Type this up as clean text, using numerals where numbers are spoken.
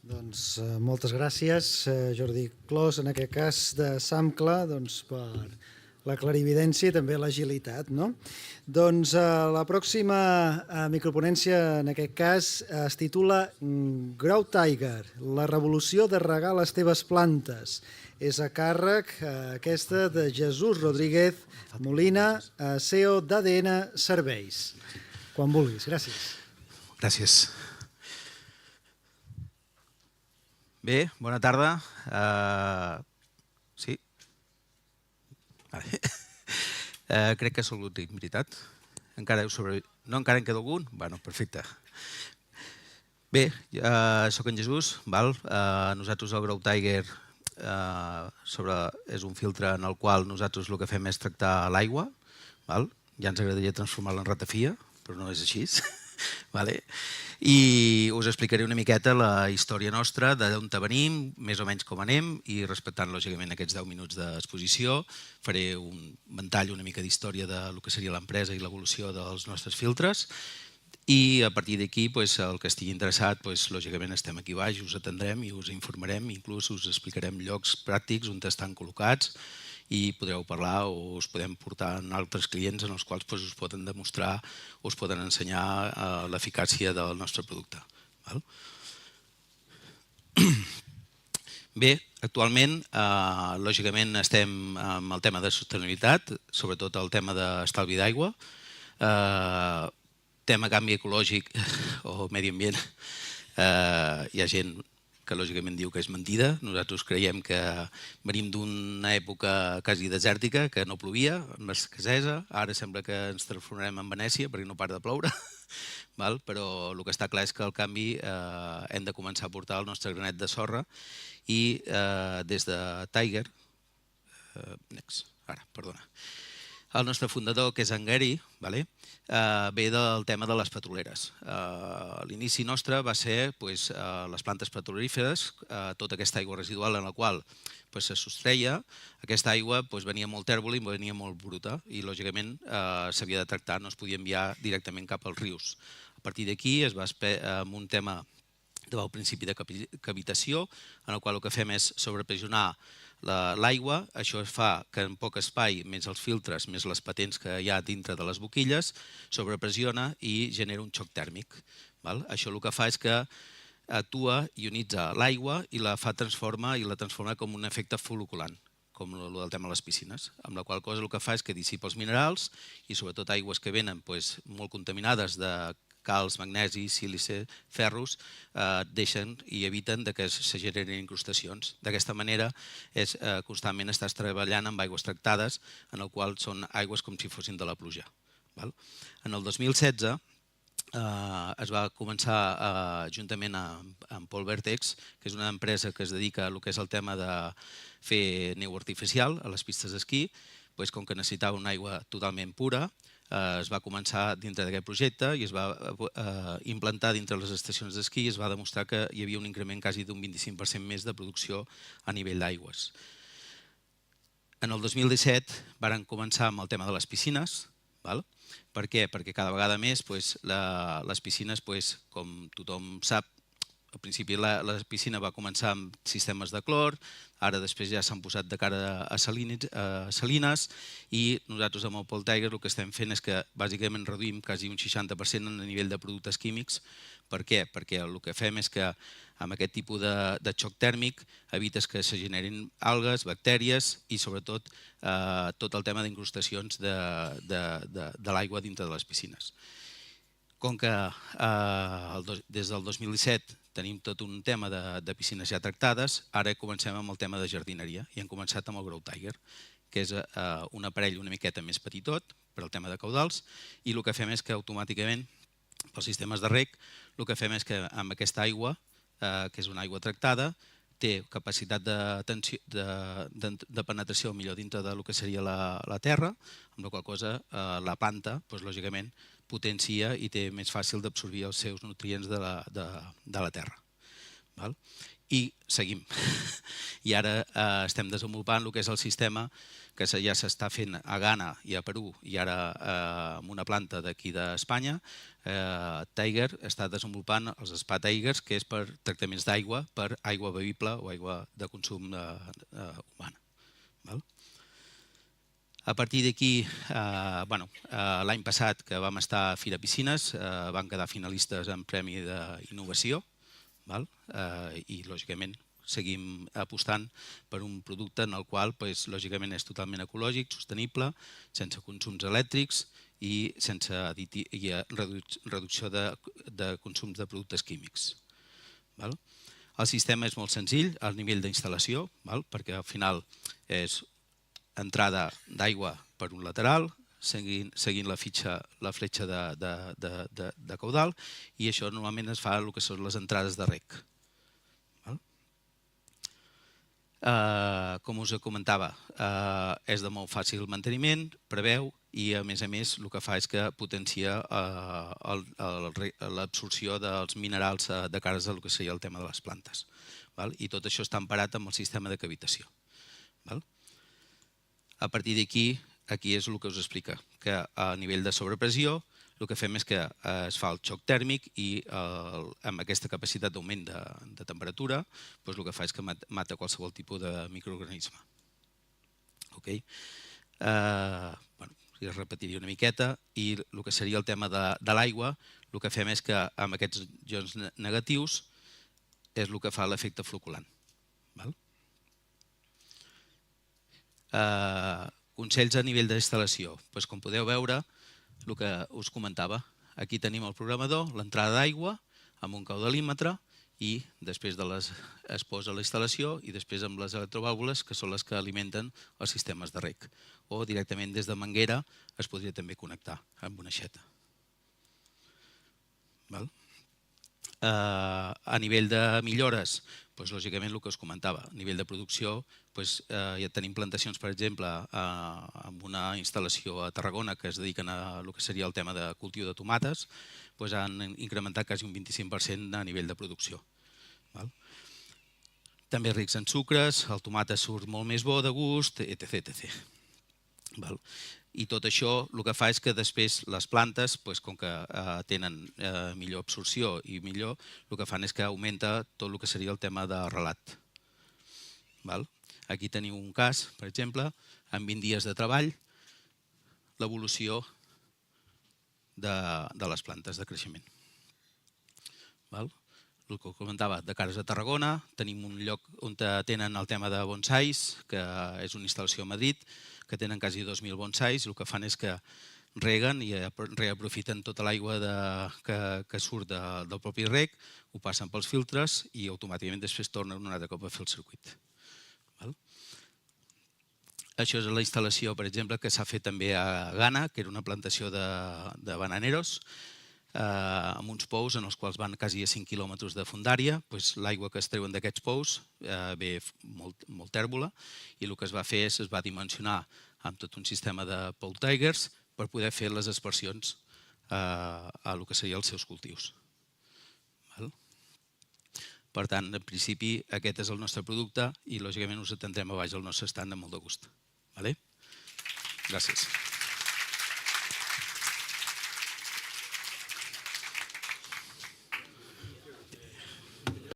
Doncs moltes gràcies, Jordi Clos, en aquest cas de SAMCLA, per la clarividència i també l'agilitat. Doncs la pròxima microponència, en aquest cas, es titula Grow Tiger, la revolució de regar les teves plantes. És a càrrec aquesta de Jesús Rodríguez Molina, CEO d'ADN Serveis. Quan vulguis. Gràcies. Gràcies. Bé, bona tarda. Sí? Crec que sóc l'últim, veritat? Encara en queda algun? Bueno, perfecte. Bé, sóc en Jesús. Nosaltres el Grow Tiger és un filtre en el qual nosaltres el que fem és tractar l'aigua. Ja ens agradaria transformar-la en ratafia, però no és així. I us explicaré una miqueta la història nostra, d'on venim, més o menys com anem, i respectant, lògicament, aquests 10 minuts d'exposició, faré un ventall una mica d'història del que seria l'empresa i l'evolució dels nostres filtres, i a partir d'aquí, el que estigui interessat, lògicament estem aquí baix, us atendrem i us informarem, inclús us explicarem llocs pràctics on estan col·locats, i podreu parlar o us podem portar en altres clients en els quals us poden demostrar o us poden ensenyar l'eficàcia del nostre producte. Bé, actualment, lògicament, estem amb el tema de sostenibilitat, sobretot el tema d'estalvi d'aigua, tema canvi ecològic o medi ambient. Hi ha gent que lògicament diu que és mentida. Nosaltres creiem que venim d'una època quasi desèrtica, que no plovia, amb escassesa. Ara sembla que ens transformarem en Venècia perquè no para de ploure. Però el que està clar és que el canvi hem de començar a portar el nostre granet de sorra i des de Tiger, el nostre fundador, que és en Gary, ve del tema de les petroleres. L'inici nostre va ser les plantes petrolíferes, tota aquesta aigua residual en la qual se sostreia. Aquesta aigua venia molt tèrbola i venia molt bruta i, lògicament, s'havia de tractar, no es podia enviar directament cap als rius. A partir d'aquí es va amb un tema del principi de cavitació, en el qual el que fem és sobrepressionar l'aigua. Això fa que en poc espai, més els filtres, més les patents que hi ha dintre de les boquilles, sobrepressiona i genera un xoc tèrmic. Això el que fa és que actua, ionitza l'aigua i la transforma com un efecte fol·liculant, com el del tema de les piscines, amb la qual cosa el que fa és que dissipa els minerals i sobretot aigües que venen molt contaminades de calç, magnesi, sílice, ferros, deixen i eviten que se generin incrustacions. D'aquesta manera, constantment estàs treballant amb aigües tractades, en el qual són aigües com si fossin de la pluja. En el 2016 es va començar, juntament amb Paul Vertex, que és una empresa que es dedica al que és el tema de fer neu artificial a les pistes d'esquí, com que necessitava una aigua totalment pura, es va començar dintre d'aquest projecte i es va implantar dintre les estacions d'esquí i es va demostrar que hi havia un increment quasi d'un 25% més de producció a nivell d'aigües. En el 2017 varen començar amb el tema de les piscines. Per què? Perquè cada vegada més les piscines, com tothom sap, al principi la piscina va començar amb sistemes de clor, ara després ja s'han posat de cara a salines i nosaltres amb el Paul Tiger el que estem fent és que bàsicament reduïm quasi un 60% en el nivell de productes químics. Per què? Perquè el que fem és que amb aquest tipus de xoc tèrmic evites que se generin algues, bactèries i sobretot tot el tema d'incrustacions de l'aigua dintre de les piscines. Com que des del 2017 tenim tot un tema de piscines ja tractades, ara comencem amb el tema de jardineria i hem començat amb el Grow Tiger, que és un aparell una miqueta més petitot per al tema de caudals i el que fem és que automàticament pels sistemes de reg el que fem és que amb aquesta aigua, que és una aigua tractada, té capacitat de penetració millor dintre del que seria la terra, amb la qual cosa la planta, lògicament, potencia i té més fàcil d'absorbir els seus nutrients de la terra. I seguim. I ara estem desenvolupant el que és el sistema que ja s'està fent a Ghana i a Perú i ara amb una planta d'aquí d'Espanya, Tiger està desenvolupant els Spa Tigers, que és per tractaments d'aigua, per aigua bevible o aigua de consum humana. A partir d'aquí, l'any passat que vam estar a Fira Piscines, vam quedar finalistes en Premi d'Innovació i, lògicament, seguim apostant per un producte en el qual, lògicament, és totalment ecològic, sostenible, sense consums elèctrics i sense reducció de consums de productes químics. El sistema és molt senzill al nivell d'instal·lació, perquè al final és entrada d'aigua per un lateral, seguint la fletxa de caudal, i això normalment es fa el que són les entrades de reg. Com us comentava, és de molt fàcil manteniment, preveu i, a més, el que fa és que potencia l'absorció dels minerals de cara al que seria el tema de les plantes. I tot això està emparat amb el sistema de cavitació. A partir d'aquí, aquí és el que us explica, que a nivell de sobrepressió el que fem és que es fa el xoc tèrmic i amb aquesta capacitat d'augment de temperatura el que fa és que mata qualsevol tipus de microorganisme. Repetiria una miqueta i el que seria el tema de l'aigua, el que fem és que amb aquests ions negatius és el que fa l'efecte floculant. Consells a nivell d'instal·lació. Com podeu veure, el que us comentava, aquí tenim el programador, l'entrada d'aigua amb un caudalímetre i després es posa la instal·lació i després amb les electrovàlvules que són les que alimenten els sistemes de reg. O directament des de manguera es podria també connectar amb una aixeta. A nivell de millores, lògicament el que us comentava, a nivell de producció ja tenim plantacions, per exemple, amb una instal·lació a Tarragona que es dediquen a el que seria el tema de cultiu de tomates, han incrementat quasi un 25% a nivell de producció. També rics en sucres, el tomàquet surt molt més bo de gust, etc. I tot això el que fa és que després les plantes, com que tenen millor absorció i millor, el que fan és que augmenta tot el que seria el tema de relat. Aquí teniu un cas, per exemple, en 20 dies de treball, l'evolució de les plantes de creixement. El que comentava, de cares a Tarragona, tenim un lloc on tenen el tema de bonsais, que és una instal·lació a Madrid, que tenen quasi 2.000 bonsais, i el que fan és que reguen i reaprofiten tota l'aigua que surt del propi reg, ho passen pels filtres i automàticament després tornen un altre cop a fer el circuit. Això és la instal·lació, per exemple, que s'ha fet també a Ghana, que era una plantació de bananeros, amb uns pous en els quals van quasi a 5 quilòmetres de fondària. L'aigua que es treuen d'aquests pous ve molt tèrbola i el que es va fer és es va dimensionar amb tot un sistema de Paul Tigers per poder fer les aspersions a el que serien els seus cultius. Per tant, en principi, aquest és el nostre producte i, lògicament, us atendrem a baix al nostre estand amb molt de gust. Gràcies.